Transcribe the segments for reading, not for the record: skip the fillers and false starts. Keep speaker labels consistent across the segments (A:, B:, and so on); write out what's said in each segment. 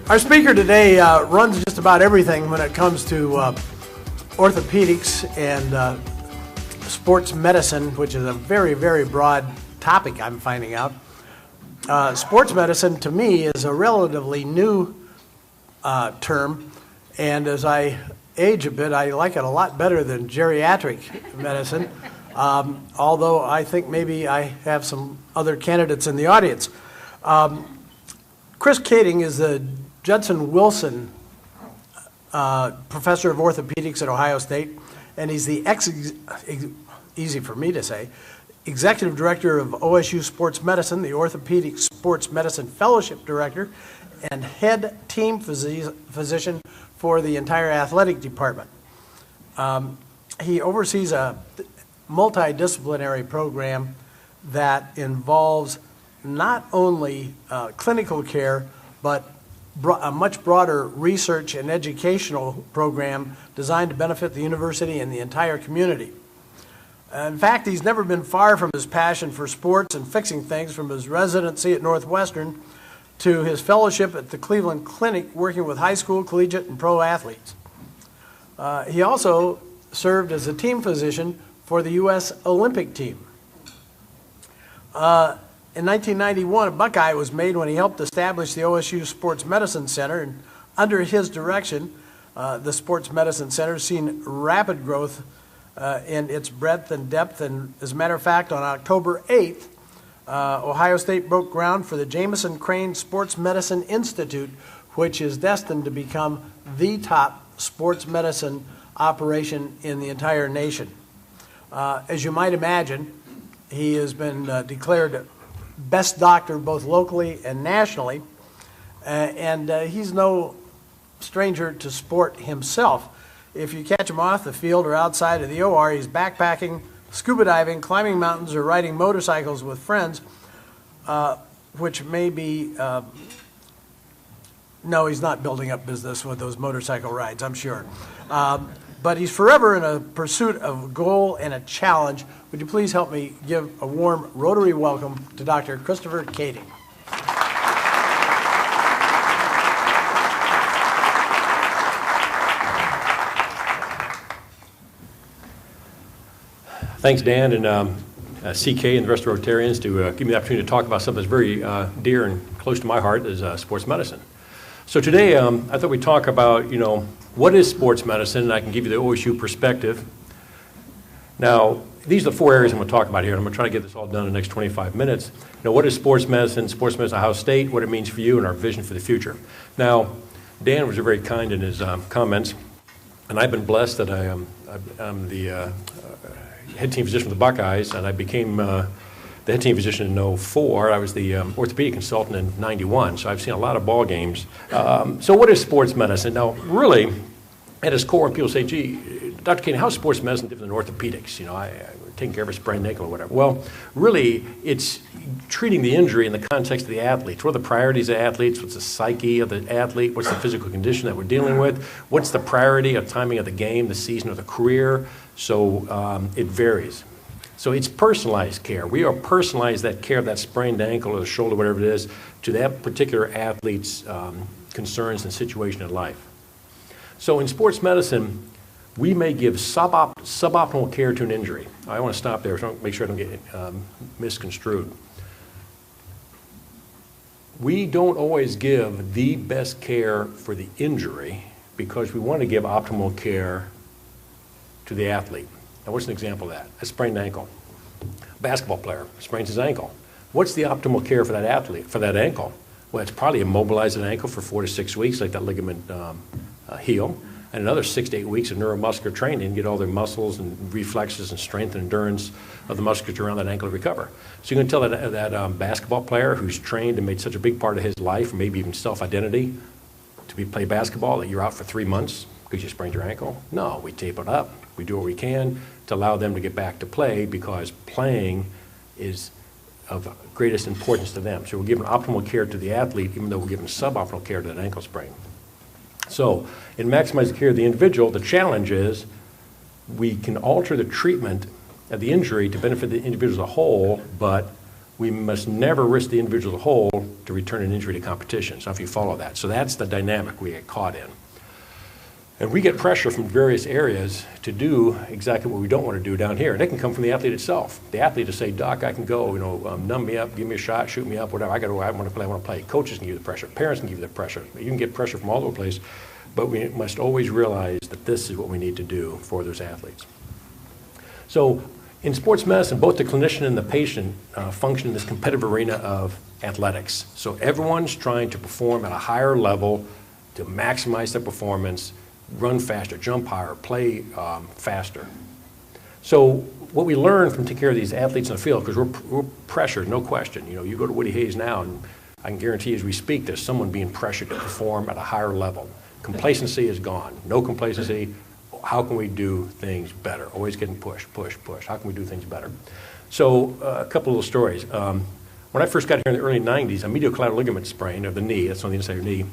A: Our speaker today runs just about everything when it comes to orthopedics and sports medicine, which is a very, very broad topic, I'm finding out. Sports medicine, to me, is a relatively new term, and as I age a bit, I like it a lot better than geriatric medicine, although I think maybe I have some other candidates in the audience. Chris Kaeding is the Judson Wilson Professor of Orthopedics at Ohio State, and he's the easy for me to say, Executive Director of OSU Sports Medicine, the Orthopedic Sports Medicine Fellowship Director, and Head Team Physician for the entire athletic department. He oversees a multidisciplinary program that involves not only clinical care, but a much broader research and educational program designed to benefit the university and the entire community. In fact, he's never been far from his passion for sports and fixing things, from his residency at Northwestern to his fellowship at the Cleveland Clinic working with high school, collegiate, and pro athletes. He also served as a team physician for the U.S. Olympic team. In 1991, a Buckeye was made when he helped establish the OSU Sports Medicine Center, and under his direction, the Sports Medicine Center has seen rapid growth in its breadth and depth, and as a matter of fact, on October 8th, Ohio State broke ground for the Jamison Crane Sports Medicine Institute, which is destined to become the top sports medicine operation in the entire nation. As you might imagine, he has been declared best doctor both locally and nationally, and he's no stranger to sport himself. If you catch him off the field or outside of the OR, he's backpacking, scuba diving, climbing mountains, or riding motorcycles with friends, which may be, no, he's not building up business with those motorcycle rides, I'm sure. But he's forever in a pursuit of a goal and a challenge. Would you please help me give a warm Rotary welcome to Dr. Christopher Kaeding.
B: Thanks, Dan, and CK and the rest of Rotarians to give me the opportunity to talk about something that's very dear and close to my heart, is sports medicine. So today, I thought we'd talk about, what is sports medicine, and I can give you the OSU perspective. Now, these are the four areas I'm going to talk about here, and I'm going to try to get this all done in the next 25 minutes. What is sports medicine Ohio State, what it means for you, and our vision for the future. Now, Dan was very kind in his comments, and I've been blessed that I'm the head team physician for the Buckeyes, and I became the head team physician in 2004. I was the orthopedic consultant in 91, so I've seen a lot of ball games. So what is sports medicine? Now, really, at its core, when people say, gee, Dr. Kaeding, how is sports medicine different than orthopedics? I'm taking care of a sprained ankle or whatever. Well, really, it's treating the injury in the context of the athletes. What are the priorities of athletes? What's the psyche of the athlete? What's the physical condition that we're dealing with? What's the priority of timing of the game, the season, or the career? So it varies. So it's personalized care. We are personalized that care of that sprained ankle or the shoulder, whatever it is, to that particular athlete's concerns and situation in life. So in sports medicine, we may give suboptimal care to an injury. I want to stop there so make sure I don't get misconstrued. We don't always give the best care for the injury because we want to give optimal care to the athlete. Now, what's an example of that? A sprained ankle. A basketball player sprains his ankle. What's the optimal care for that athlete, for that ankle? Well, it's probably immobilize an ankle for 4 to 6 weeks, like that ligament heal, and another 6 to 8 weeks of neuromuscular training, get all their muscles and reflexes and strength and endurance of the musculature around that ankle to recover. So you can tell that basketball player who's trained and made such a big part of his life, or maybe even self-identity, to play basketball, that you're out for 3 months because you sprained your ankle? No, we tape it up. We do what we can to allow them to get back to play because playing is of greatest importance to them. So we're giving optimal care to the athlete even though we're giving suboptimal care to that ankle sprain. So in maximizing the care of the individual, the challenge is we can alter the treatment of the injury to benefit the individual as a whole, but we must never risk the individual as a whole to return an injury to competition. So if you follow that. So that's the dynamic we get caught in. And we get pressure from various areas to do exactly what we don't want to do down here. And it can come from the athlete itself. The athlete to say, Doc, I can go, numb me up, give me a shot, shoot me up, whatever. I want to play, I want to play. Coaches can give you the pressure. Parents can give you the pressure. You can get pressure from all over the place. But we must always realize that this is what we need to do for those athletes. So in sports medicine, both the clinician and the patient function in this competitive arena of athletics. So everyone's trying to perform at a higher level to maximize their performance, run faster, jump higher, play faster. So what we learn from taking care of these athletes in the field, because we're pressured, no question. You go to Woody Hayes now, and I can guarantee as we speak, there's someone being pressured to perform at a higher level. Complacency is gone. No complacency. How can we do things better? Always getting pushed. How can we do things better? So a couple of little stories. When I first got here in the early 90s, a medial collateral ligament sprain of the knee, that's on the inside of your knee,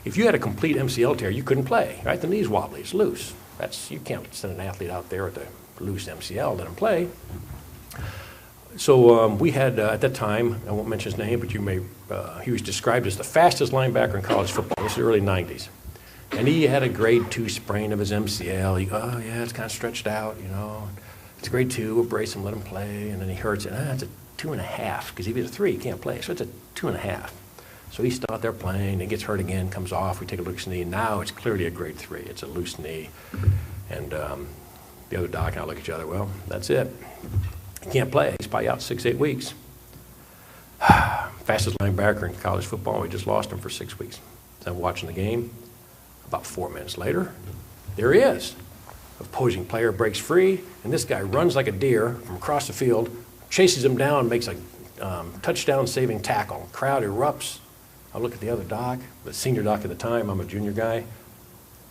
B: if you had a complete MCL tear, you couldn't play, right? The knee's wobbly, it's loose. You can't send an athlete out there with a loose MCL, let him play. So we had, at that time, I won't mention his name, but he was described as the fastest linebacker in college football. This is the early 90s. And he had a grade 2 sprain of his MCL. It's kind of stretched out, It's a grade 2, we'll brace him, let him play. And then he hurts it. It's a 2.5, because if he's a 3, he can't play. So it's a 2.5. So he's still out there playing, and gets hurt again, comes off, we take a look at his knee, and now it's clearly a grade 3. It's a loose knee. And the other doc and I look at each other, well, that's it. He can't play. He's probably out 6-8 weeks. Fastest linebacker in college football, we just lost him for 6 weeks. So I'm watching the game. About 4 minutes later, there he is. Opposing player breaks free, and this guy runs like a deer from across the field, chases him down, makes a touchdown-saving tackle. Crowd erupts. I look at the other doc, the senior doc at the time. I'm a junior guy. I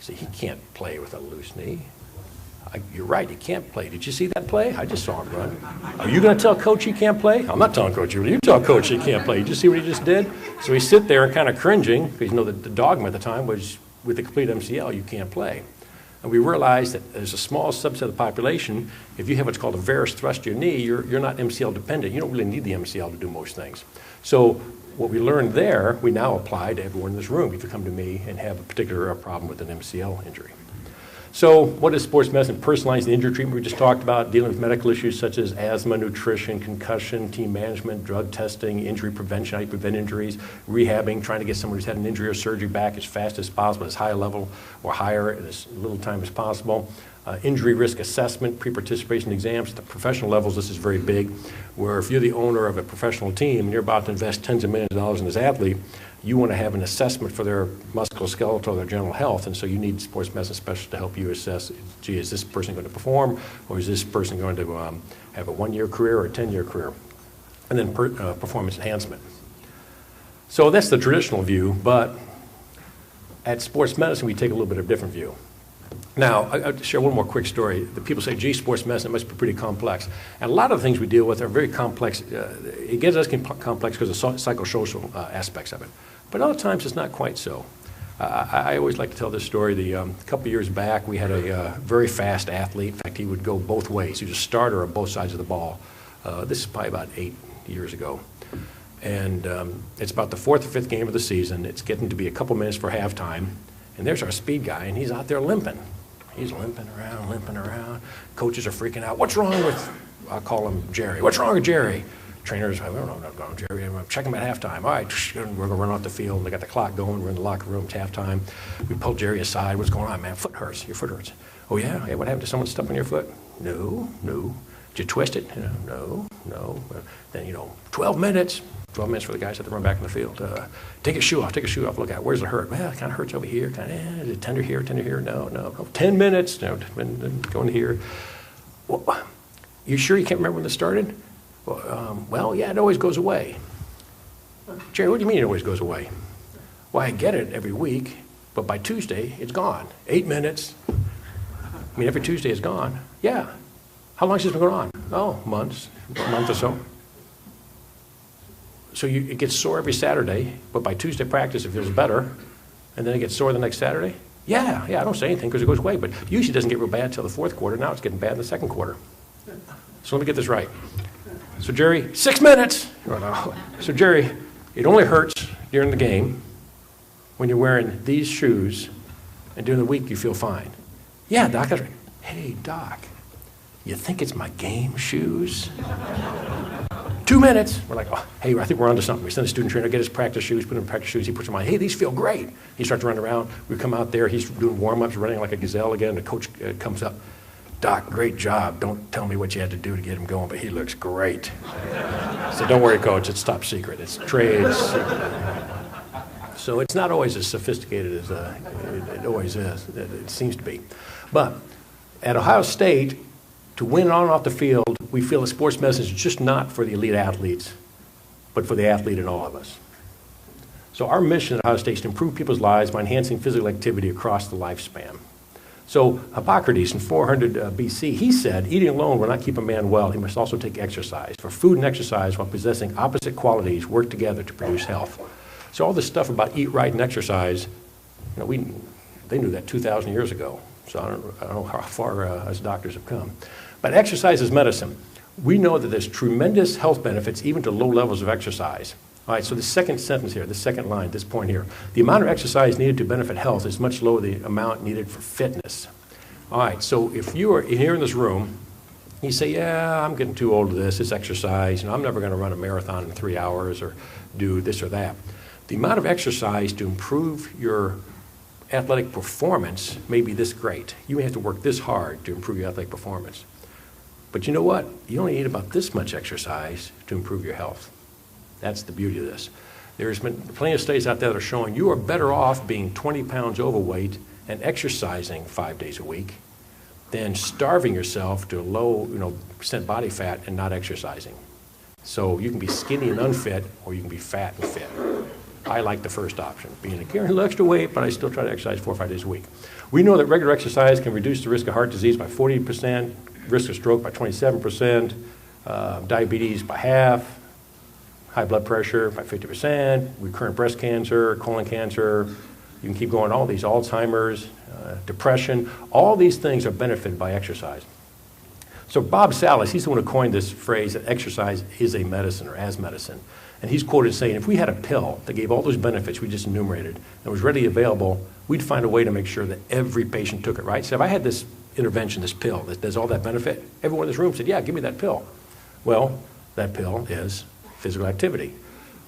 B: say, he can't play with a loose knee. You're right, he can't play. Did you see that play? I just saw him run. Are you going to tell Coach he can't play? I'm not telling Coach you tell Coach he can't play. Did you see what he just did? So we sit there kind of cringing, because the dogma at the time was, with a complete MCL, you can't play. And we realized that there's a small subset of the population, if you have what's called a varus thrust to your knee, you're not MCL dependent. You don't really need the MCL to do most things. So what we learned there, we now apply to everyone in this room if you come to me and have a particular problem with an MCL injury. So what is sports medicine? Personalized injury treatment we just talked about, dealing with medical issues such as asthma, nutrition, concussion, team management, drug testing, injury prevention, how you prevent injuries, rehabbing, trying to get someone who's had an injury or surgery back as fast as possible, as high a level or higher in as little time as possible. Injury risk assessment, pre-participation exams. At the professional levels, this is very big, where if you're the owner of a professional team and you're about to invest tens of millions of dollars in this athlete, you want to have an assessment for their musculoskeletal, their general health, and so you need sports medicine specialists to help you assess, gee, is this person going to perform, or is this person going to have a 1-year career or a 10-year career? And then performance enhancement. So that's the traditional view, but at sports medicine, we take a little bit of a different view. Now, I'll share one more quick story. The people say, gee, sports medicine must be pretty complex. And a lot of the things we deal with are very complex. It gets us complex because of psychosocial aspects of it. But other times, it's not quite so. I always like to tell this story. A couple of years back, we had a very fast athlete. In fact, he would go both ways. He was a starter on both sides of the ball. This is probably about 8 years ago. And it's about the 4th or 5th game of the season. It's getting to be a couple minutes for halftime. And there's our speed guy, and he's out there limping. He's limping around. Coaches are freaking out. What's wrong with, I'll call him Jerry. What's wrong with Jerry? Trainers, I don't know what's wrong with Jerry. I'm checking him at halftime. All right, we're going to run off the field. They got the clock going. We're in the locker room. It's halftime. We pull Jerry aside. What's going on, man? Foot hurts. Your foot hurts. Oh, yeah? Hey, what happened? Did someone step on your foot? No. Did you twist it? No. Then, 12 minutes. 12 minutes for the guys that have to run back in the field. Take your shoe off. Look out. Where's it hurt? Well, it kind of hurts over here. Is it tender here? No. 10 minutes. Going here. Well, you sure you can't remember when this started? Well, yeah, it always goes away. Jerry, what do you mean it always goes away? Well, I get it every week, but by Tuesday, it's gone. 8 minutes. I mean, every Tuesday it's gone. Yeah. How long has this been going on? Oh, months. A month or so. So it gets sore every Saturday, but by Tuesday practice it feels better, and then it gets sore the next Saturday? Yeah, I don't say anything because it goes away, but usually it doesn't get real bad until the 4th quarter. Now it's getting bad in the 2nd quarter. So let me get this right. So Jerry, 6 minutes. So Jerry, it only hurts during the game when you're wearing these shoes, and during the week you feel fine. Yeah, Doc, that's right. Hey, Doc, you think it's my game shoes? 2 minutes. We're like, oh, hey, I think we're onto something. We send a student trainer, get his practice shoes, put him in practice shoes. He puts them on. Hey, these feel great. He starts running around. We come out there. He's doing warm-ups, running like a gazelle again. The coach comes up. Doc, great job. Don't tell me what you had to do to get him going, but he looks great. I said, don't worry, Coach. It's top secret. It's trade secret. So it's not always as sophisticated as it always is. It seems to be. But at Ohio State, to win on and off the field, we feel that sports medicine is just not for the elite athletes, but for the athlete in all of us. So our mission at Ohio State is to improve people's lives by enhancing physical activity across the lifespan. So Hippocrates in 400 BC, he said, eating alone will not keep a man well. He must also take exercise. For food and exercise, while possessing opposite qualities, work together to produce health. So all this stuff about eat right and exercise, you know, they knew that 2,000 years ago. So I don't know how far us doctors have come. But exercise is medicine. We know that there's tremendous health benefits even to low levels of exercise. All right, so the second sentence here, the second line, this point here, the amount of exercise needed to benefit health is much lower than the amount needed for fitness. All right, so if you are here in this room, you say, yeah, I'm getting too old to this, it's exercise, and I'm never going to run a marathon in 3 hours or do this or that. The amount of exercise to improve your athletic performance may be this great. You may have to work this hard to improve your athletic performance. But you know what? You only need about this much exercise to improve your health. That's the beauty of this. There's been plenty of studies out there that are showing you are better off being 20 pounds overweight and exercising 5 days a week than starving yourself to a low, percent body fat and not exercising. So you can be skinny and unfit, or you can be fat and fit. I like the first option, being a little extra weight, but I still try to exercise 4 or 5 days a week. We know that regular exercise can reduce the risk of heart disease by 40%, risk of stroke by 27%, diabetes by half, high blood pressure by 50%, recurrent breast cancer, colon cancer, you can keep going, all these, Alzheimer's, depression, all these things are benefited by exercise. So Bob Salas, he's the one who coined this phrase that exercise is a medicine or as medicine. And he's quoted saying, if we had a pill that gave all those benefits we just enumerated and was readily available, we'd find a way to make sure that every patient took it, right? So if I had this intervention, this pill that does all that benefit, everyone in this room said, yeah, give me that pill. Well, that pill is physical activity,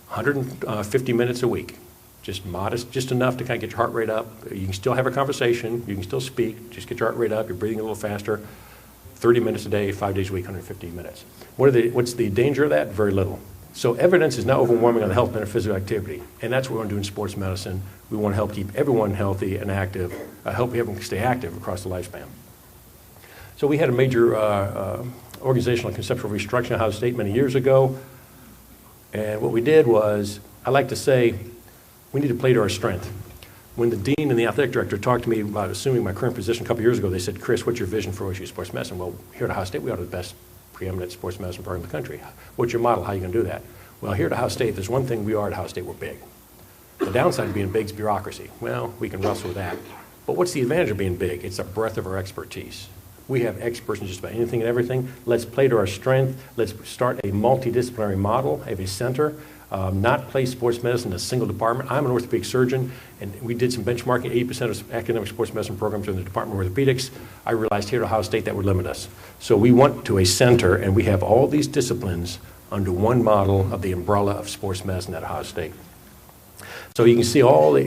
B: 150 minutes a week, just modest, just enough to kind of get your heart rate up. You can still have a conversation, you can still speak, just get your heart rate up, you're breathing a little faster. 30 minutes a day, 5 days a week, 150 minutes. What's the danger of that? Very little. So evidence is now overwhelming on the health benefit of physical activity, and that's what we want to do in sports medicine. We want to help keep everyone healthy and active, help everyone stay active across the lifespan. So we had a major organizational and conceptual restructuring at Ohio State many years ago, and what we did was, I like to say, we need to play to our strength. When the dean and the athletic director talked to me about assuming my current position a couple years ago, they said, Chris, what's your vision for OSU sports medicine? Well, here at Ohio State, we are the best preeminent sports medicine program in the country. What's your model? How are you going to do that? Well, here at Ohio State, there's one thing we are at Ohio State, we're big. The downside of being big is bureaucracy. Well, we can wrestle with that. But what's the advantage of being big? It's the breadth of our expertise. We have experts in just about anything and everything. Let's play to our strength. Let's start a multidisciplinary model, have a center, not place sports medicine in a single department. I'm an orthopedic surgeon, and we did some benchmarking. 80% of academic sports medicine programs are in the Department of Orthopedics. I realized here at Ohio State that would limit us. So we went to a center, and we have all these disciplines under one model of the umbrella of sports medicine at Ohio State. So you can see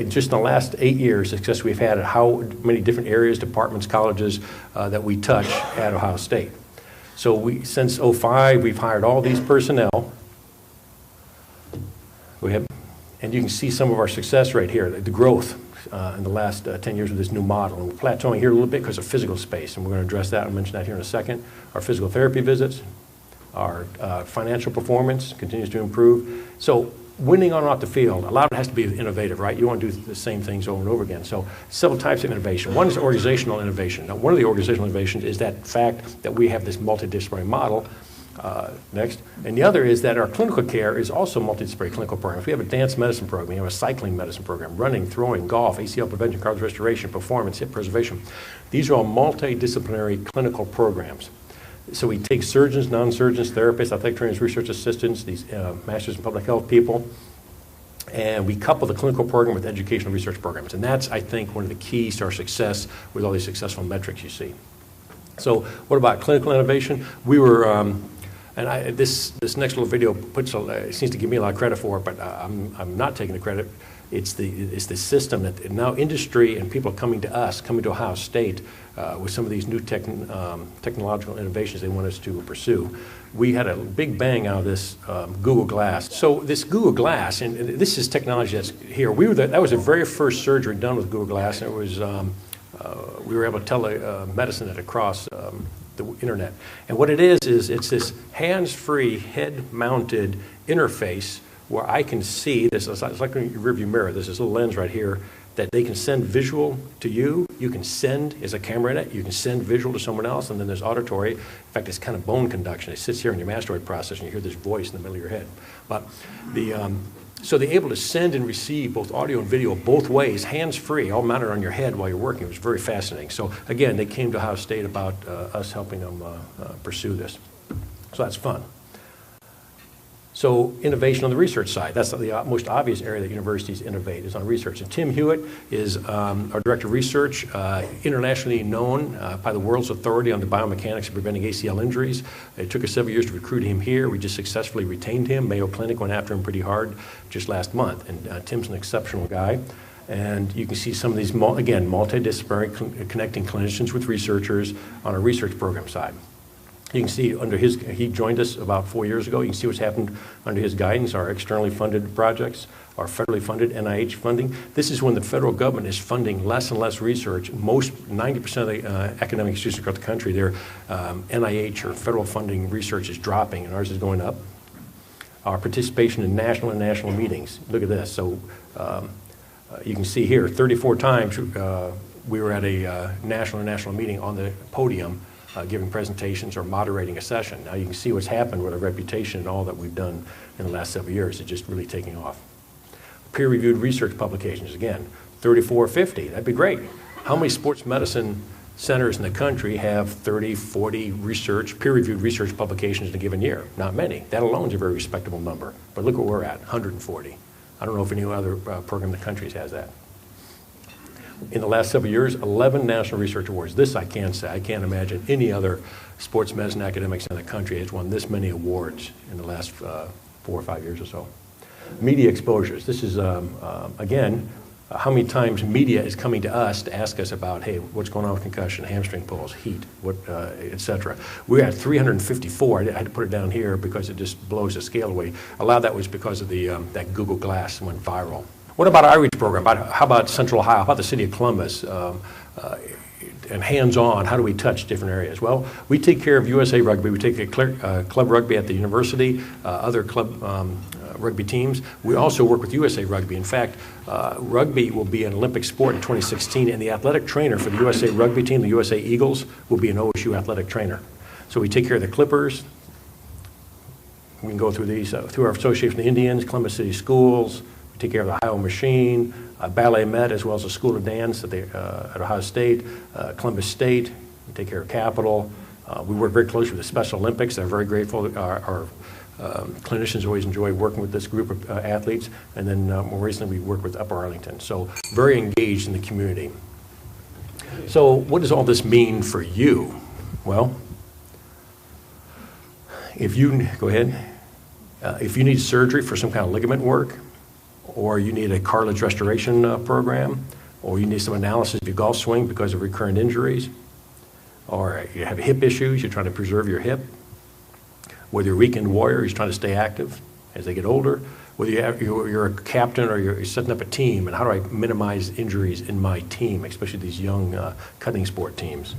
B: just in the last 8 years, success we've had at how many different areas, departments, colleges that we touch at Ohio State. So since 2005, we've hired all these personnel. And you can see some of our success right here, the growth in the last 10 years with this new model. And we're plateauing here a little bit because of physical space, and we're going to address that and mention that here in a second. Our physical therapy visits, our financial performance continues to improve. So winning on and off the field, a lot of it has to be innovative, right? You want to do the same things over and over again. So several types of innovation. One is organizational innovation. Now, one of the organizational innovations is that fact that we have this multidisciplinary model. Next. And the other is that our clinical care is also multidisciplinary clinical programs. We have a dance medicine program, we have a cycling medicine program, running, throwing, golf, ACL prevention, cardiac restoration, performance, hip preservation. These are all multidisciplinary clinical programs. So we take surgeons, non-surgeons, therapists, athletic trainers, research assistants, these masters in public health people, and we couple the clinical program with educational research programs. And that's, I think, one of the keys to our success with all these successful metrics you see. So what about clinical innovation? We were, this next little video seems to give me a lot of credit for it, but I'm not taking the credit. It's the system that now industry and people are coming to us, coming to Ohio State with some of these new technological innovations they want us to pursue. We had a big bang out of this Google Glass. So this Google Glass, and this is technology that's here. That was the very first surgery done with Google Glass, and it was we were able to telemedicine it across the internet. And what it is it's this hands-free, head-mounted interface where I can see this. It's like a rearview mirror. There's this little lens right here that they can send visual to you. You can send, there's a camera in it, you can send visual to someone else, and then there's auditory. In fact, it's kind of bone conduction. It sits here in your mastoid process, and you hear this voice in the middle of your head. But so they're able to send and receive both audio and video both ways, hands-free, all mounted on your head while you're working. It was very fascinating. So again, they came to Ohio State about us helping them pursue this. So that's fun. So innovation on the research side, that's the most obvious area that universities innovate is on research. And Tim Hewitt is our director of research, internationally known by the world's authority on the biomechanics of preventing ACL injuries. It took us several years to recruit him here. We just successfully retained him. Mayo Clinic went after him pretty hard just last month. And Tim's an exceptional guy. And you can see some of these, again, multidisciplinary connecting clinicians with researchers on a research program side. You can see he joined us about 4 years ago. You can see what's happened under his guidance, our externally funded projects, our federally funded NIH funding. This is when the federal government is funding less and less research. 90% of the academic institutions across the country, their NIH or federal funding research is dropping and ours is going up. Our participation in national and international meetings, look at this. So you can see here, 34 times we were at a national meeting on the podium giving presentations or moderating a session. Now you can see what's happened with our reputation and all that we've done in the last several years. It's just really taking off. Peer-reviewed research publications, again, 34 or 50, that'd be great. How many sports medicine centers in the country have 30, 40 peer-reviewed research publications in a given year? Not many. That alone is a very respectable number. But look where we're at, 140. I don't know if any other program in the country has that. In the last several years, 11 national research awards. This I can say. I can't imagine any other sports medicine academics in the country has won this many awards in the last 4 or 5 years or so. Media exposures. This is, again, how many times media is coming to us to ask us about, hey, what's going on with concussion, hamstring pulls, heat, et cetera. We're at 354. I had to put it down here because it just blows the scale away. A lot of that was because of the that Google Glass went viral. What about our outreach program? How about Central Ohio? How about the city of Columbus? And hands-on, how do we touch different areas? Well, we take care of USA Rugby. We take care of club rugby at the university, other club rugby teams. We also work with USA Rugby. In fact, rugby will be an Olympic sport in 2016, and the athletic trainer for the USA Rugby team, the USA Eagles, will be an OSU athletic trainer. So we take care of the Clippers. We can go through these, through our association of the Indians, Columbus City Schools. We take care of the Ohio Machine, Ballet Met, as well as the School of Dance at Ohio State, Columbus State. We take care of Capitol. We work very closely with the Special Olympics. They're very grateful. Our clinicians always enjoy working with this group of athletes. And then more recently, we work with Upper Arlington. So very engaged in the community. So what does all this mean for you? Well, if you, go ahead. If you need surgery for some kind of ligament work, or you need a cartilage restoration program, or you need some analysis of your golf swing because of recurrent injuries, or you have hip issues, you're trying to preserve your hip, whether you're a weekend warrior, you're trying to stay active as they get older, whether you're a captain or you're setting up a team, and how do I minimize injuries in my team, especially these young cutting sport teams.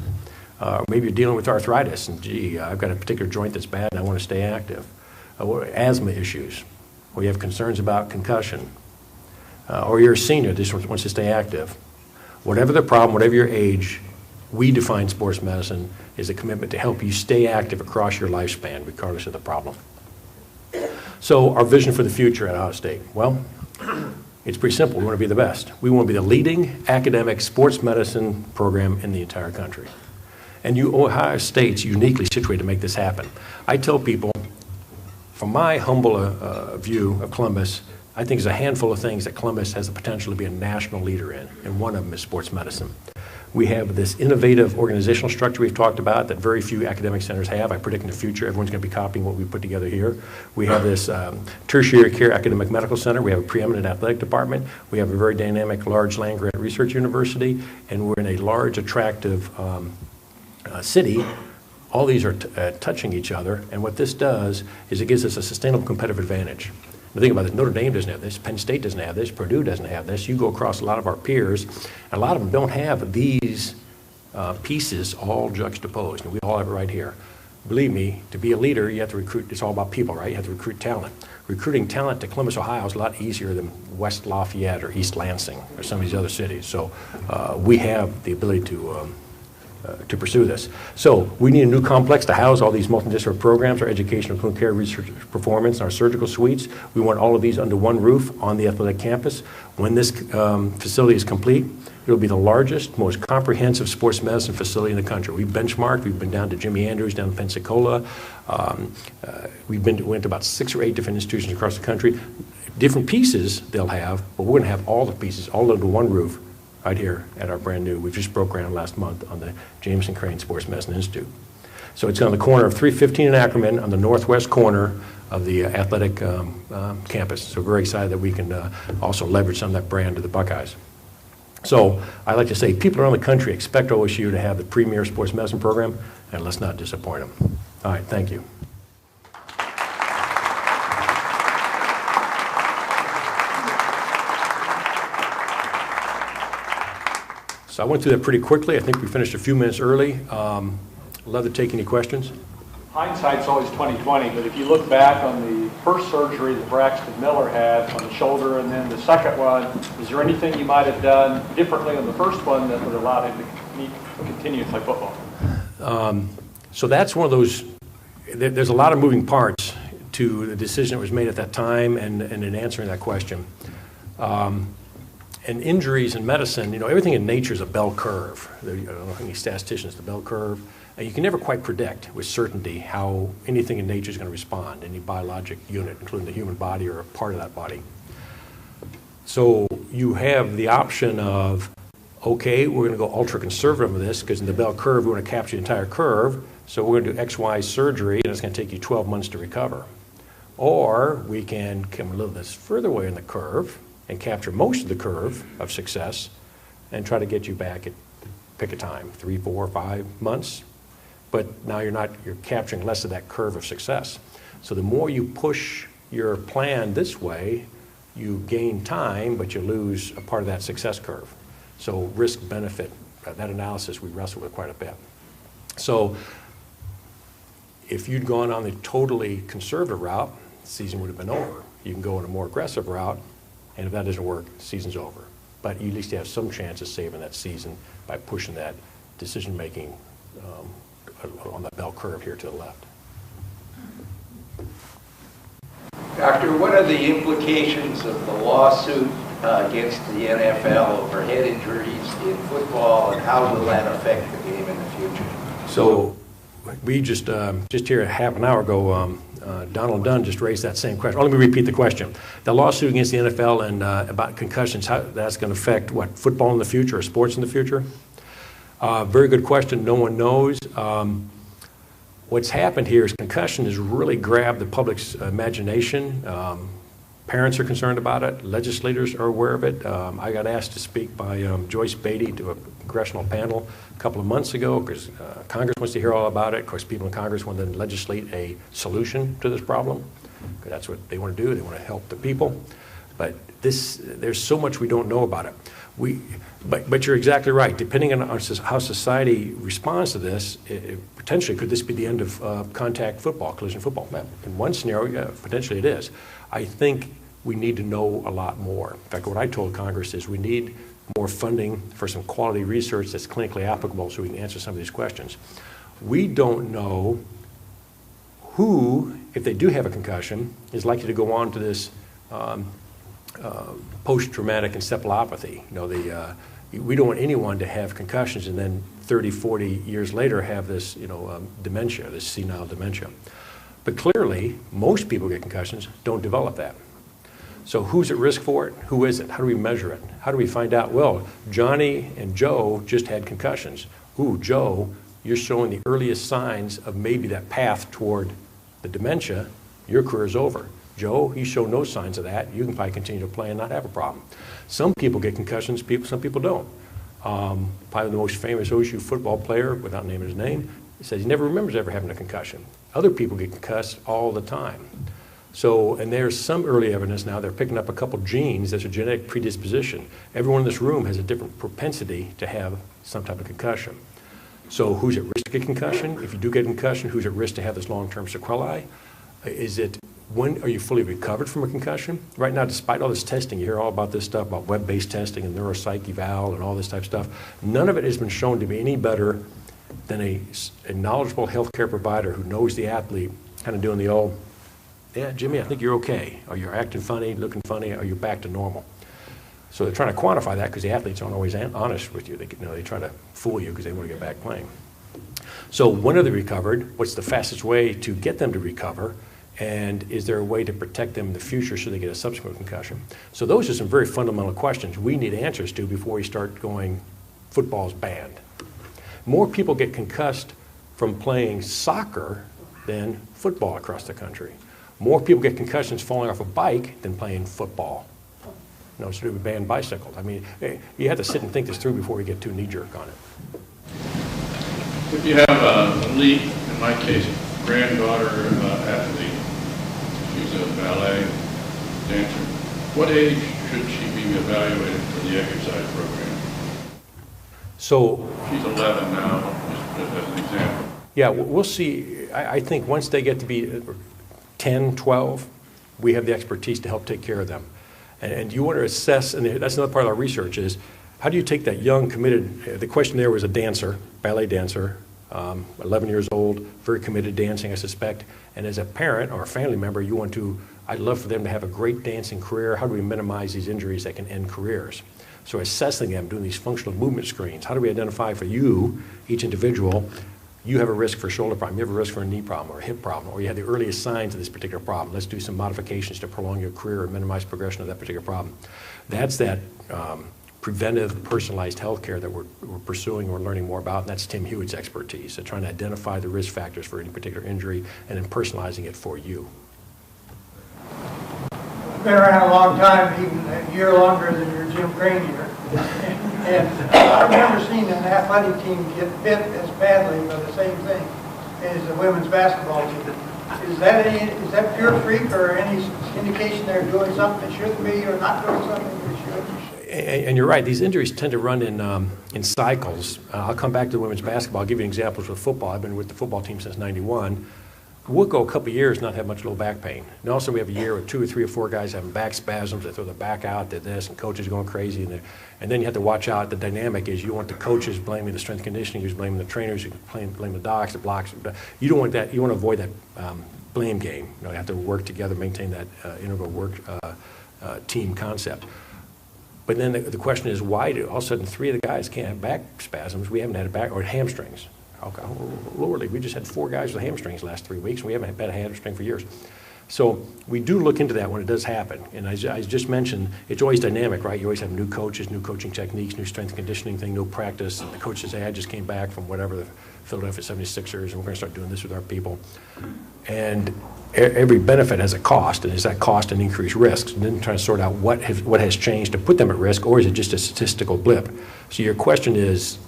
B: Maybe you're dealing with arthritis, and gee, I've got a particular joint that's bad and I want to stay active. Asthma issues, or you have concerns about concussion. Or you're a senior that just wants to stay active. Whatever the problem, whatever your age, we define sports medicine as a commitment to help you stay active across your lifespan, regardless of the problem. So our vision for the future at Ohio State, well, it's pretty simple. We want to be the best. We want to be the leading academic sports medicine program in the entire country. And Ohio State's uniquely situated to make this happen. I tell people, from my humble view of Columbus, I think there's a handful of things that Columbus has the potential to be a national leader in, and one of them is sports medicine. We have this innovative organizational structure we've talked about that very few academic centers have. I predict in the future everyone's going to be copying what we put together here. We have this tertiary care academic medical center. We have a preeminent athletic department. We have a very dynamic large land-grant research university, and we're in a large, attractive city. All these are touching each other, and what this does is it gives us a sustainable competitive advantage. Now think about it, Notre Dame doesn't have this, Penn State doesn't have this, Purdue doesn't have this. You go across a lot of our peers, and a lot of them don't have these pieces all juxtaposed, and we all have it right here. Believe me, to be a leader, you have to recruit, it's all about people, right? You have to recruit talent. Recruiting talent to Columbus, Ohio is a lot easier than West Lafayette or East Lansing or some of these other cities. So we have the ability to pursue this. So we need a new complex to house all these multidisciplinary programs, our educational clinical care research performance, and our surgical suites. We want all of these under one roof on the athletic campus. When this facility is complete, it'll be the largest, most comprehensive sports medicine facility in the country. We've benchmarked, we've been down to Jimmy Andrews, down to Pensacola. Went to about 6 or 8 different institutions across the country. Different pieces they'll have, but we're gonna have all the pieces all under one roof right here at our brand new, we just broke ground last month on the Jameson Crane Sports Medicine Institute. So it's on the corner of 315 and Ackerman on the northwest corner of the athletic campus. So we're very excited that we can also leverage some of that brand to the Buckeyes. So I like to say people around the country expect OSU to have the premier sports medicine program, and let's not disappoint them. All right, thank you. So I went through that pretty quickly. I think we finished a few minutes early. Love to take any questions.
C: Hindsight's always 20/20, but if you look back on the first surgery that Braxton Miller had on the shoulder and then the second one, is there anything you might have done differently on the first one that would allow him to continue to play football?
B: So that's one of those, there's a lot of moving parts to the decision that was made at that time and in answering that question. And injuries in medicine, you know, everything in nature is a bell curve. I don't know any statisticians, the bell curve. And you can never quite predict with certainty how anything in nature is going to respond, any biologic unit, including the human body or a part of that body. So you have the option of, okay, we're going to go ultra conservative with this because in the bell curve, we want to capture the entire curve. So we're going to do XY surgery and it's going to take you 12 months to recover. Or we can come a little bit further away in the curve and capture most of the curve of success and try to get you back at, pick a time, 3, 4, 5 months. But now you're capturing less of that curve of success. So the more you push your plan this way, you gain time, but you lose a part of that success curve. So risk benefit, that analysis we wrestle with quite a bit. So if you'd gone on the totally conservative route, the season would have been over. You can go on a more aggressive route, and if that doesn't work, the season's over. But you at least have some chance of saving that season by pushing that decision-making on that bell curve here to the left.
D: Doctor, what are the implications of the lawsuit against the NFL over head injuries in football, and how will that affect the game in the future?
B: So we just here a half an hour ago, Donald Dunn just raised that same question. Let me repeat the question. The lawsuit against the NFL and about concussions, how that's going to affect what, football in the future or sports in the future? Very good question. No one knows. What's happened here is concussion has really grabbed the public's imagination. Parents are concerned about it. Legislators are aware of it. I got asked to speak by Joyce Beatty to a congressional panel a couple of months ago because Congress wants to hear all about it. Of course, people in Congress want to legislate a solution to this problem because that's what they want to do. They want to help the people. But there's so much we don't know about it. But you're exactly right. Depending on how society responds to this, potentially could this be the end of contact football, collision football? In one scenario, yeah, potentially it is. I think we need to know a lot more. In fact, what I told Congress is we need more funding for some quality research that's clinically applicable so we can answer some of these questions. We don't know who, if they do have a concussion, is likely to go on to this post-traumatic encephalopathy, you know, We don't want anyone to have concussions and then 30, 40 years later have this, dementia, this senile dementia. But clearly, most people get concussions, don't develop that. So who's at risk for it? Who is it? How do we measure it? How do we find out? Well, Johnny and Joe just had concussions. Ooh, Joe, you're showing the earliest signs of maybe that path toward the dementia. Your career is over. Joe, you show no signs of that. You can probably continue to play and not have a problem. Some people get concussions, some people don't. Probably the most famous OSU football player, without naming his name, says he never remembers ever having a concussion. Other people get concussed all the time. So, and there's some early evidence now, they're picking up a couple genes that's a genetic predisposition. Everyone in this room has a different propensity to have some type of concussion. So who's at risk to get concussion? If you do get concussion, who's at risk to have this long-term sequelae? Is it, when are you fully recovered from a concussion? Right now, despite all this testing, you hear all about this stuff, about web-based testing and neuropsych eval and all this type of stuff. None of it has been shown to be any better than a knowledgeable healthcare provider who knows the athlete, kind of doing the old, yeah, Jimmy, I think you're okay. Or you're acting funny, looking funny, or you're back to normal. So they're trying to quantify that because the athletes aren't always honest with you. They try to fool you because they want to get back playing. So when are they recovered? What's the fastest way to get them to recover? And is there a way to protect them in the future so they get a subsequent concussion? So those are some very fundamental questions we need answers to before we start going, football's banned. More people get concussed from playing soccer than football across the country. More people get concussions falling off a bike than playing football. No, it's to do with banned bicycles. I mean, you have to sit and think this through before you get too knee-jerk on it.
E: If you have a lead, in my case, granddaughter athlete, she's a ballet dancer, what age should she be evaluated for the exercise program?
B: So
E: she's 11 now, just as an example.
B: Yeah, we'll see. I think once they get to be 10, 12, we have the expertise to help take care of them. And you want to assess, and that's another part of our research, is how do you take that young, committed, the question there was a dancer, ballet dancer, 11 years old, very committed dancing, I suspect, and as a parent or a family member, you want to, I'd love for them to have a great dancing career. How do we minimize these injuries that can end careers? So assessing them, doing these functional movement screens, how do we identify for you, each individual, you have a risk for a shoulder problem, you have a risk for a knee problem or a hip problem, or you have the earliest signs of this particular problem. Let's do some modifications to prolong your career and minimize progression of that particular problem. That's that preventive, personalized healthcare that we're pursuing, we're learning more about, and that's Tim Hewitt's expertise, so trying to identify the risk factors for any particular injury and then personalizing it for you.
F: I've been around a long time, even a year longer than your Jim Crane year. And I've never seen an athletic team get bit as badly by the same thing as the women's basketball team. Is that pure freak or any indication they're doing something they shouldn't be or not doing something they should?
B: And you're right, these injuries tend to run in cycles. I'll come back to the women's basketball. I'll give you examples with football. I've been with the football team since '91. We'll go a couple of years not have much low back pain. And also we have a year with 2 or 3 or 4 guys having back spasms. They throw their back out, did this, and coaches going crazy. And then you have to watch out. The dynamic is you want the coaches blaming the strength conditioning, who's blaming the trainers, who blame the docs, the blocks. You don't want that. You want to avoid that blame game. You have to work together, maintain that integral work team concept. But then the question is, why do all of a sudden 3 of the guys can't have back spasms? We haven't had a back, or hamstrings. Okay, literally, we just had 4 guys with hamstrings the last 3 weeks, and we haven't had a hamstring for years. So we do look into that when it does happen. And as I just mentioned, it's always dynamic, right? You always have new coaches, new coaching techniques, new strength and conditioning thing, new practice. And the coaches say, I just came back from whatever, the Philadelphia 76ers, and we're going to start doing this with our people. And every benefit has a cost, and is that cost and increased risks? And then trying to sort out what has changed to put them at risk, or is it just a statistical blip? So your question is,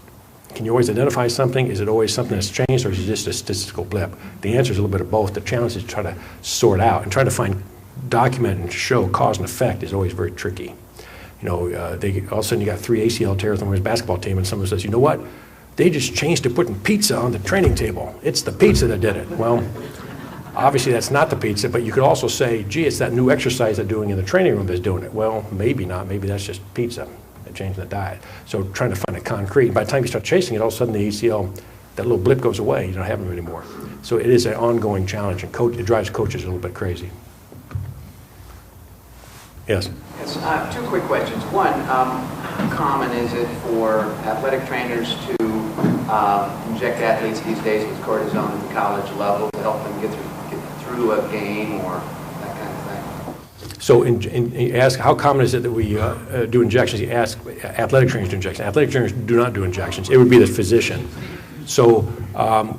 B: can you always identify something? Is it always something that's changed, or is it just a statistical blip? The answer is a little bit of both. The challenge is to try to sort out and try to document and show cause and effect is always very tricky. All of a sudden you got 3 ACL tears on the women's basketball team, and someone says, you know what? They just changed to putting pizza on the training table. It's the pizza that did it. Well, obviously that's not the pizza, but you could also say, gee, it's that new exercise they're doing in the training room that's doing it. Well, maybe not. Maybe that's just pizza. Changing the diet. So trying to find it concrete. By the time you start chasing it, all of a sudden the ACL, that little blip goes away. You don't have them anymore. So it is an ongoing challenge, and it drives coaches a little bit crazy. Yes?
G: Yes, 2 quick questions. One, common is it for athletic trainers to inject athletes these days with cortisone at the college level to help them get through a game or that kind of thing?
B: So you ask, how common is it that we do injections? You ask athletic trainers do injections. Athletic trainers do not do injections. It would be the physician. So I'm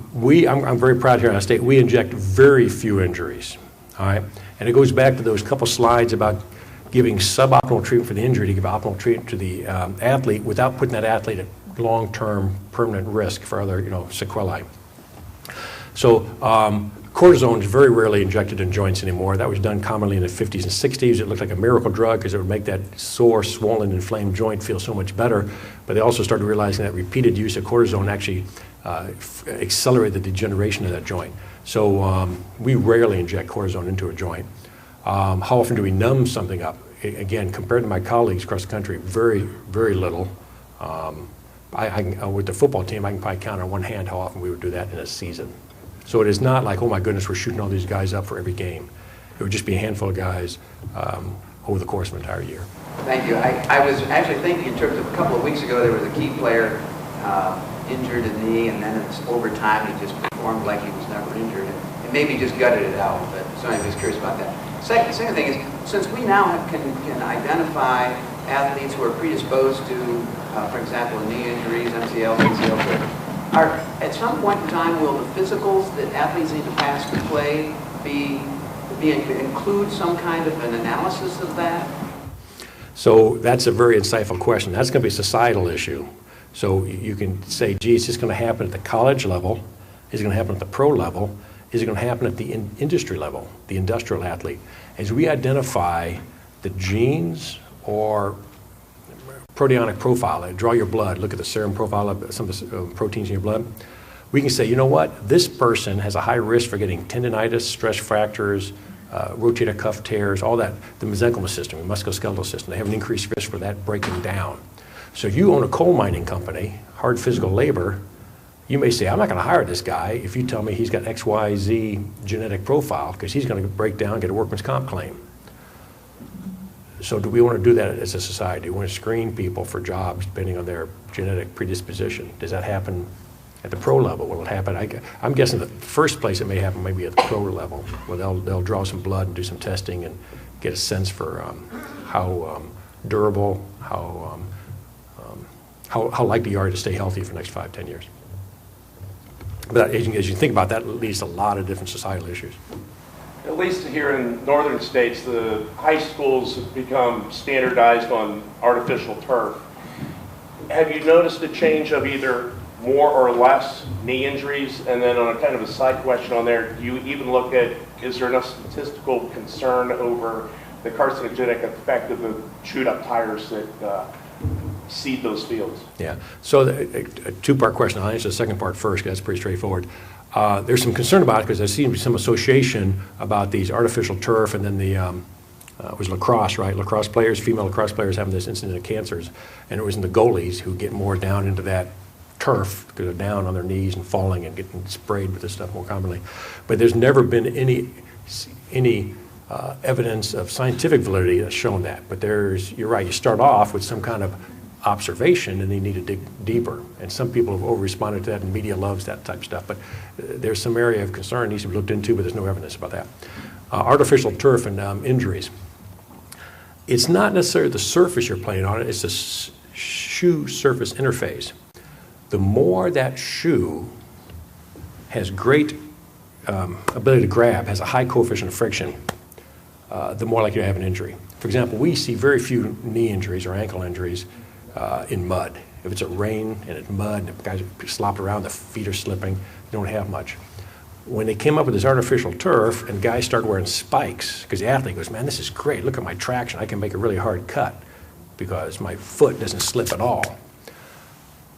B: very proud here in our state, we inject very few injuries, all right? And it goes back to those couple slides about giving suboptimal treatment for the injury to give optimal treatment to the athlete without putting that athlete at long-term permanent risk for other, sequelae. So cortisone is very rarely injected in joints anymore. That was done commonly in the 50s and 60s. It looked like a miracle drug because it would make that sore, swollen, inflamed joint feel so much better. But they also started realizing that repeated use of cortisone actually accelerated the degeneration of that joint. So we rarely inject cortisone into a joint. How often do we numb something up? Again, compared to my colleagues across the country, very, very little. With the football team, I can probably count on one hand how often we would do that in a season. So it is not like, oh my goodness, we're shooting all these guys up for every game. It would just be a handful of guys over the course of an entire year.
G: Thank you. I was actually thinking in terms of a couple of weeks ago, there was a key player injured a knee, and then over time he just performed like he was never injured, and maybe just gutted it out. But so I'm just curious about that. Second thing is, since we now can identify athletes who are predisposed to, for example, knee injuries, MCL, ACL, at some point in time, will the physicals that athletes need to pass to play include some kind of an analysis of that?
B: So that's a very insightful question. That's going to be a societal issue. So you can say, gee, is this going to happen at the college level? Is it going to happen at the pro level? Is it going to happen at the industry level, the industrial athlete? As we identify the genes or proteomic profile, draw your blood, look at the serum profile of some of the proteins in your blood, we can say, you know what, this person has a high risk for getting tendinitis, stress fractures, rotator cuff tears, all that, the mesenchymal system, the musculoskeletal system, they have an increased risk for that breaking down. So if you own a coal mining company, hard physical labor, you may say, I'm not going to hire this guy if you tell me he's got XYZ genetic profile because he's going to break down and get a workman's comp claim. So do we want to do that as a society? Do we want to screen people for jobs depending on their genetic predisposition? Does that happen at the pro level? Will it happen? I'm guessing the first place it may happen maybe at the pro level, where they'll draw some blood and do some testing and get a sense for how durable, how likely you are to stay healthy for the next 5-10 years. But as you think about that, it leads to a lot of different societal issues.
H: At least here in northern states, the high schools have become standardized on artificial turf. Have you noticed a change of either more or less knee injuries? And then on a kind of a side question on there, do you even look at, is there enough statistical concern over the carcinogenic effect of the chewed up tires that seed those fields?
B: Yeah, so a two-part question. I'll answer the second part first because that's pretty straightforward. There's some concern about it because there seems to be some association about these artificial turf and then the, it was lacrosse, right? Lacrosse players, female lacrosse players having this incident of cancers, and it was in the goalies who get more down into that turf because they're down on their knees and falling and getting sprayed with this stuff more commonly. But there's never been any evidence of scientific validity that's shown that. But you're right, you start off with some kind of observation and then you need to dig deeper. And some people have over-responded to that, and media loves that type of stuff. But there's some area of concern needs to be looked into, but there's no evidence about that. Artificial turf and injuries. It's not necessarily the surface you're playing on, it's the shoe surface interface. The more that shoe has great ability to grab, has a high coefficient of friction, the more likely you have an injury. For example, we see very few knee injuries or ankle injuries in mud. If it's a rain and it's mud and the guys slop around, the feet are slipping, you don't have much. When they came up with this artificial turf and guys started wearing spikes, because the athlete goes, man, this is great, look at my traction, I can make a really hard cut because my foot doesn't slip at all.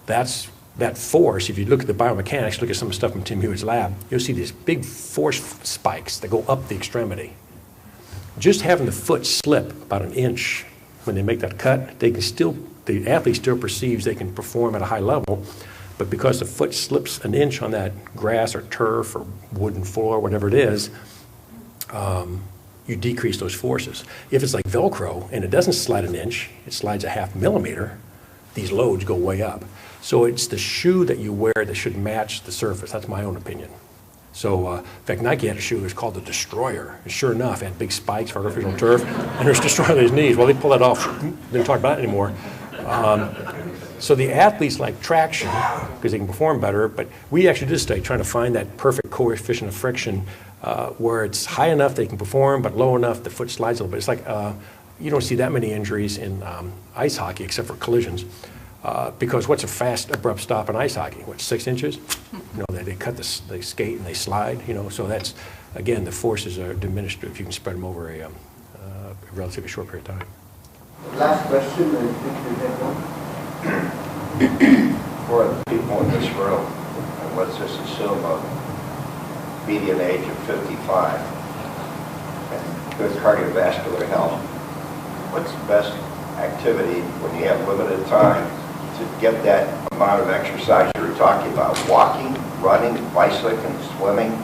B: That force, if you look at the biomechanics, look at some of the stuff from Tim Hewitt's lab, you'll see these big force spikes that go up the extremity. Just having the foot slip about an inch when they make that cut, the athlete still perceives they can perform at a high level, but because the foot slips an inch on that grass or turf or wooden floor, whatever it is, you decrease those forces. If it's like Velcro and it doesn't slide an inch, it slides a 0.5 millimeter, these loads go way up. So it's the shoe that you wear that should match the surface. That's my own opinion. So, in fact, Nike had a shoe, it was called the Destroyer. And sure enough, it had big spikes for artificial turf, and it was destroying his knees. Well, they pulled that off, didn't talk about it anymore. So the athletes like traction, because they can perform better, but we actually did a study trying to find that perfect coefficient of friction where it's high enough they can perform, but low enough the foot slides a little bit. It's like you don't see that many injuries in ice hockey except for collisions. Because what's a fast, abrupt stop in ice hockey? What, 6 inches? You know, they cut they skate and they slide, you know, so that's, again, the forces are diminished if you can spread them over a relatively short period of time.
I: Last question, I think we get one.
J: For the people in this room, and let's just assume a median age of 55 and good cardiovascular health, what's the best activity when you have limited time to get that amount of exercise you were talking about? Walking, running, bicycling, swimming?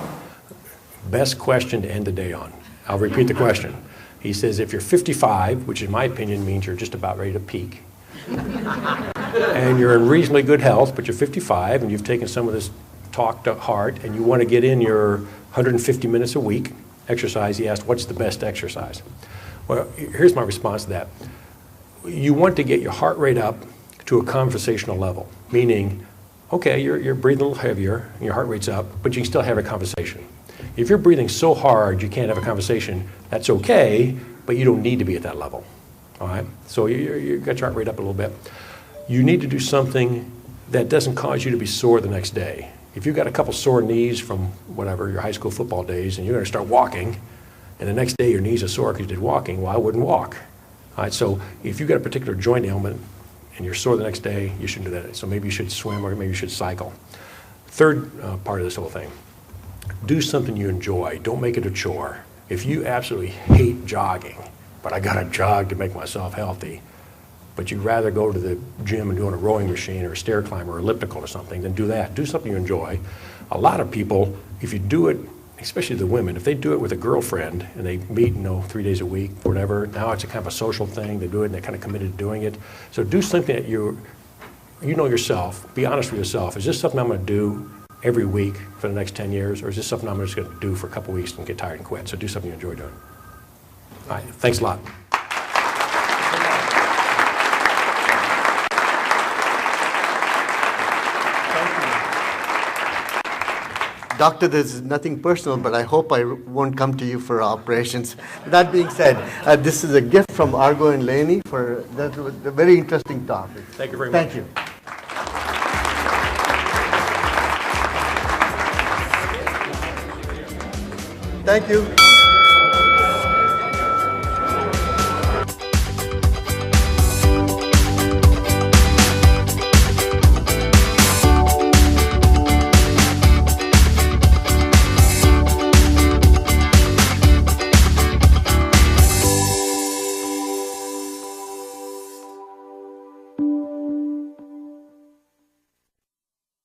B: Best question to end the day on. I'll repeat the question. He says if you're 55, which in my opinion means you're just about ready to peak, and you're in reasonably good health, but you're 55 and you've taken some of this talk to heart and you want to get in your 150 minutes a week exercise, he asked, what's the best exercise? Well, here's my response to that. You want to get your heart rate up to a conversational level, meaning, okay, you're breathing a little heavier, and your heart rate's up, but you can still have a conversation. If you're breathing so hard you can't have a conversation, that's okay, but you don't need to be at that level. All right? So you got your heart rate up a little bit. You need to do something that doesn't cause you to be sore the next day. If you've got a couple sore knees from whatever, your high school football days, and you're going to start walking, and the next day your knees are sore because you did walking, well, I wouldn't walk. All right, so if you've got a particular joint ailment and you're sore the next day, you shouldn't do that. So maybe you should swim or maybe you should cycle. Third part of this whole thing, do something you enjoy. Don't make it a chore. If you absolutely hate jogging, but I got to jog to make myself healthy, but you'd rather go to the gym and do on a rowing machine or a stair climber or elliptical or something, then do that. Do something you enjoy. A lot of people, if you do it, especially the women, if they do it with a girlfriend and they meet, 3 days a week, whatever, now it's a kind of a social thing. They do it and they're kind of committed to doing it. So do something that you know yourself, be honest with yourself. Is this something I'm going to do every week for the next 10 years, or is this something I'm just going to do for a couple weeks and get tired and quit? So do something you enjoy doing. All right, thanks a lot.
I: Doctor, there's nothing personal, but I hope I won't come to you for operations. That being said, this is a gift from Argo and Laney for that was a very interesting topic.
B: Thank you very much.
I: Thank you. Thank you.